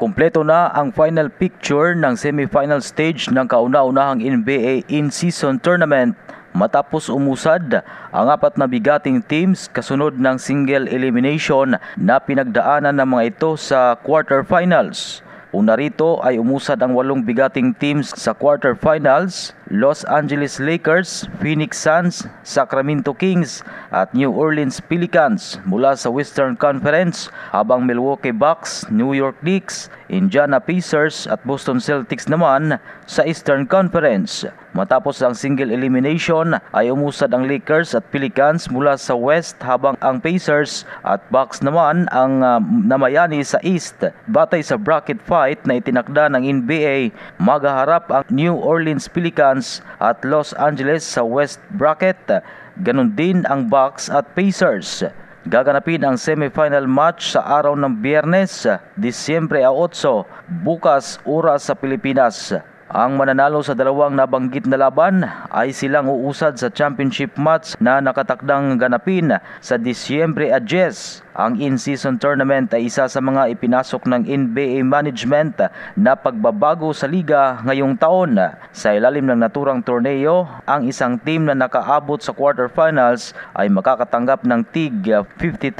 Kumpleto na ang final picture ng semifinal stage ng kauna-unahang NBA in-season tournament matapos umusad ang apat na bigating teams kasunod ng single elimination na pinagdaanan ng mga ito sa quarterfinals. Una rito ay umusad ang 8 bigating teams sa quarterfinals: Los Angeles Lakers, Phoenix Suns, Sacramento Kings at New Orleans Pelicans mula sa Western Conference, habang Milwaukee Bucks, New York Knicks, Indiana Pacers at Boston Celtics naman sa Eastern Conference. Matapos ang single elimination ay umusad ang Lakers at Pelicans mula sa West, habang ang Pacers at Bucks naman ang namayani sa East. Batay sa bracket fight na itinakda ng NBA, maghaharap ang New Orleans Pelicans at Los Angeles sa West bracket. Ganon din ang Bucks at Pacers. Gaganapin ang semifinal match sa araw ng Biyernes, Disyembre 8, bukas oras sa Pilipinas. Ang mananalo sa dalawang nabanggit na laban ay silang uusad sa championship match na nakatakdang ganapin sa Disyembre 10. Ang in-season tournament ay isa sa mga ipinasok ng NBA management na pagbabago sa liga ngayong taon. Sa ilalim ng naturang torneo, ang isang team na nakaabot sa quarterfinals ay makakatanggap ng tig $50,000.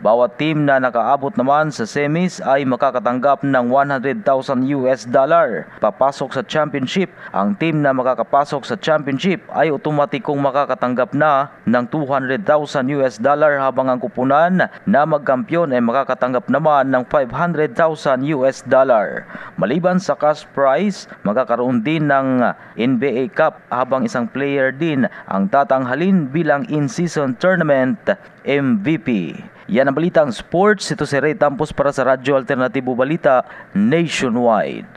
Bawat team na nakaabot naman sa semis ay makakatanggap ng $100,000. Papasok sa championship, ang team na makakapasok sa championship ay otomatikong makakatanggap na ng $200,000, habang ang kupunan na magkampiyon ay makakatanggap naman ng $500,000. Maliban sa cash prize, magkakaroon din ng NBA Cup, habang isang player din ang tatanghalin bilang in-season tournament MVP. Yan ang balitang sports. Ito si Ray Tampos para sa Radyo Alternatibo Balita Nationwide.